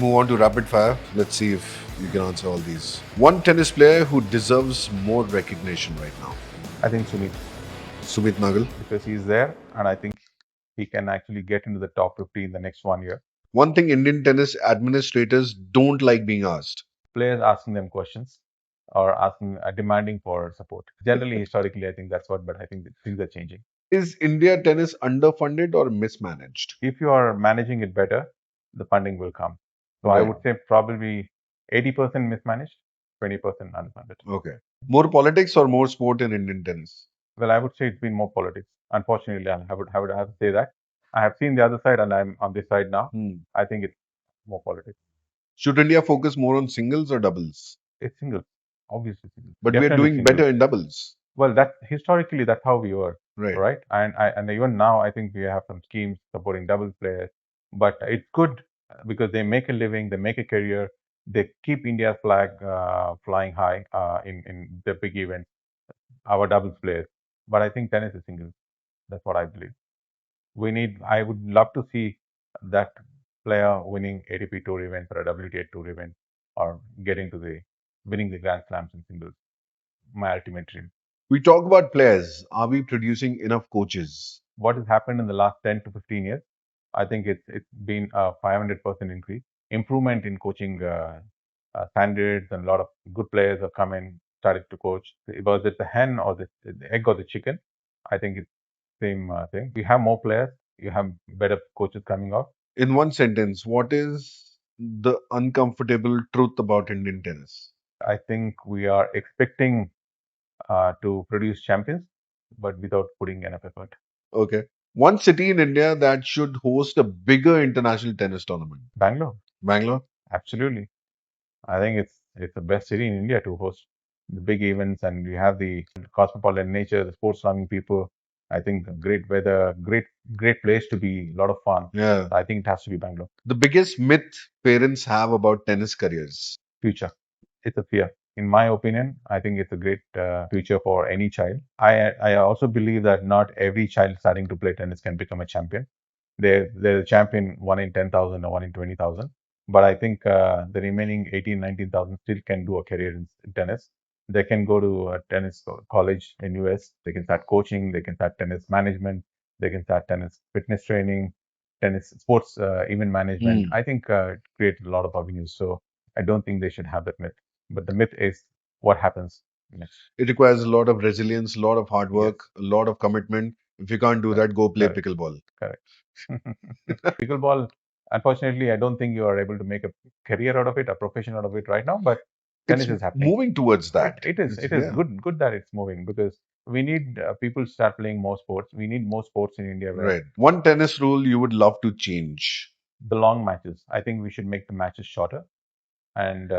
move on to rapid fire. Let's see if you can answer all these. One tennis player who deserves more recognition right now. I think Sunil, Sumit Nagal. because he's there, and I think he can actually get into the top 50 in the next 1 year. One thing Indian tennis administrators don't like being asked. Players asking them questions or demanding for support. Generally, historically, I think that's what, but I think things are changing. Is India tennis underfunded or mismanaged? If you are managing it better, the funding will come. So I Right. would say probably 80% mismanaged, 20% unfunded. Okay. More politics or more sport in Indian tennis? Well, I would say it's been more politics. Unfortunately, I would have to say that. I have seen the other side, and I'm on this side now. I think it's more politics. Should India focus more on singles or doubles? It's singles, obviously singles. But we are Definitely doing singles. better in doubles. Well, that historically that's how we were, Right. right? And even now, I think we have some schemes supporting doubles players. But it's good because they make a living, they make a career, they keep India's flag flying high in the big events. Our doubles players, but I think tennis is singles. That's what I believe. I would love to see that player winning ATP Tour event or a WTA Tour event or winning the Grand Slams in singles. My ultimate dream. We talk about players. Are we producing enough coaches? What has happened in the last 10 to 15 years, I think it's been a 500% increase, improvement in coaching standards, and a lot of good players have come in, started to coach. Was it the hen or the egg or the chicken? I think it's same thing. We have more players, you have better coaches coming out. In one sentence, what is the uncomfortable truth about Indian tennis? I think we are expecting to produce champions, but without putting enough effort. Okay. One city in India that should host a bigger international tennis tournament. Bangalore, Bangalore? absolutely. I think it's the best city in India to host the big events, and you have the cosmopolitan nature, the sports loving people. I think the great weather, great place to be, a lot of fun. Yeah. I think it has to be Bangalore. The biggest myth parents have about tennis careers. Future, it's a fear. In my opinion, I think it's a great future for any child. I also believe that not every child starting to play tennis can become a champion. They're a champion 1 in 10,000 or 1 in 20,000. But I think the remaining 18, 19,000 still can do a career in tennis. They can go to a tennis college in US. They can start coaching. They can start tennis management. They can start tennis fitness training, tennis sports event management. I think it creates a lot of avenues. So I don't think they should have that myth. But the myth is what happens next. It requires a lot of resilience, a lot of hard Yes. work, a lot of commitment. If you can't do that, go play Correct. pickleball. Correct. Pickleball, unfortunately, I don't think you are able to make a career out of it, a profession out of it right now. But It's tennis is happening. moving towards that. It is. It is Yeah. good that it's moving because we need people to start playing more sports. We need more sports in India. Where Right. One tennis rule you would love to change. the long matches. I think we should make the matches shorter and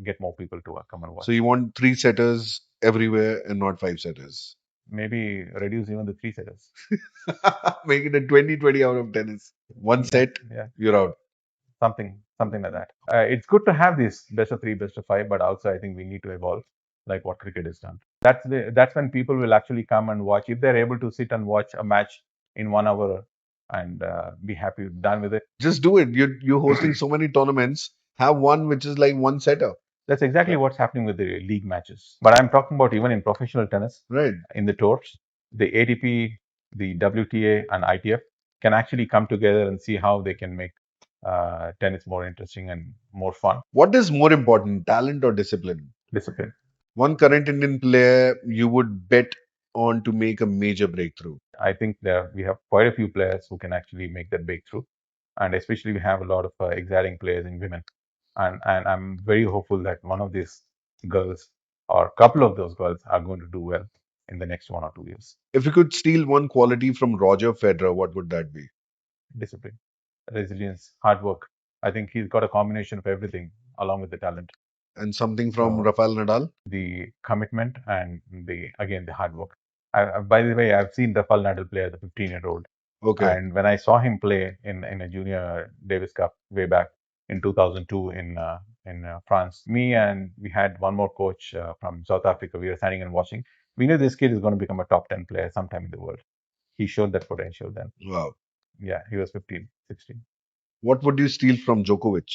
get more people to come and watch. So you want 3 setters everywhere and not 5 setters. Maybe reduce even the 3 setters. Make it a 20-20 out of tennis. One set, Yeah. you're out. Something like that. It's good to have this best of 3, best of 5, but also I think we need to evolve like what cricket has done. That's when people will actually come and watch if they're able to sit and watch a match in 1 hour and be happy done with it. Just do it. You're hosting so many tournaments. Have one which is like one setter. That's exactly what's happening with the league matches. But I'm talking about even in professional tennis, Right. in the tours, the ATP, the WTA, and ITF can actually come together and see how they can make tennis more interesting and more fun. What is more important, talent or discipline? Discipline. One current Indian player you would bet on to make a major breakthrough. I think we have quite a few players who can actually make that breakthrough, and especially we have a lot of exciting players in women, and I'm very hopeful that one of these girls or a couple of those girls are going to do well in the next 1 or 2 years. If you could steal one quality from Roger Federer, what would that be? Discipline, resilience, hard work. I think he's got a combination of everything along with the talent. And something from So, Rafael Nadal? the commitment and the hard work. By the way, I've seen Rafael Nadal play as a 15-year-old. Okay. And when I saw him play in a junior Davis Cup way back in 2002 in France, we had one more coach from South Africa. We were standing and watching. We knew this kid is going to become a top 10 player sometime in the world. He showed that potential then. Wow. Yeah, he was 15, 16. What would you steal from Djokovic?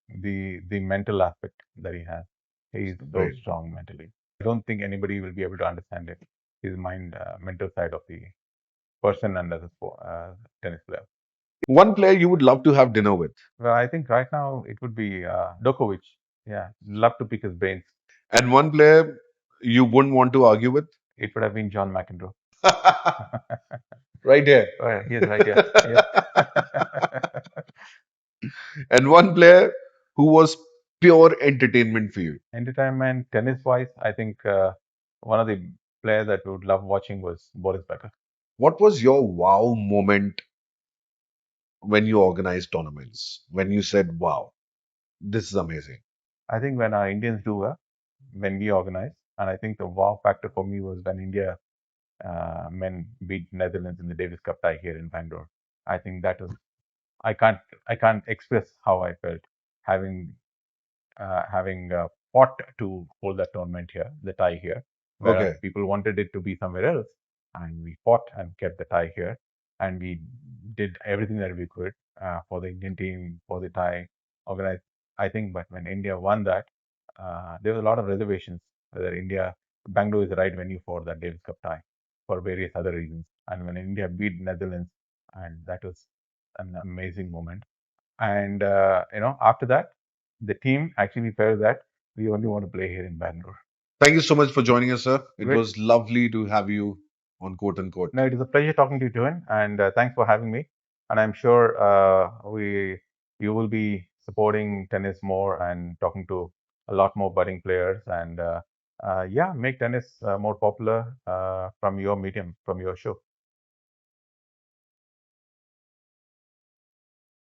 the mental aspect that he has. He's so Right. strong mentally. I don't think anybody will be able to understand it. His mental side of the person and as a tennis player. One player you would love to have dinner with. Well, I think right now it would be Djokovic. Yeah, love to pick his brains. And one player you wouldn't want to argue with. It would have been John McEnroe. Right here. Oh, yeah, he is right here. Yeah. And one player who was pure entertainment for you. Entertainment, tennis wise, I think one of the players that we would love watching was Boris Becker. What was your wow moment when you organized tournaments? When you said, wow, this is amazing. I think when our Indians do well, when we organize, and I think the wow factor for me was when India men beat Netherlands in the Davis Cup tie here in Bangalore. I think that was I can't express how I felt having having fought to hold that tournament here, the tie here, whereas Okay. people wanted it to be somewhere else, and we fought and kept the tie here, and we did everything that we could for the Indian team, for the tie, organized. I think, but when India won that, there was a lot of reservations whether Bangalore is the right venue for that Davis Cup tie for various other reasons. And when India beat Netherlands, and that was an amazing moment. And after that, the team actually felt that we only want to play here in Bangalore. Thank you so much for joining us, sir. It Great. was lovely to have you on Quote Unquote. No, it is a pleasure talking to you, Tuhin, and thanks for having me. And I'm sure we you will be supporting tennis more and talking to a lot more budding players, and yeah, make tennis more popular from your medium, from your show.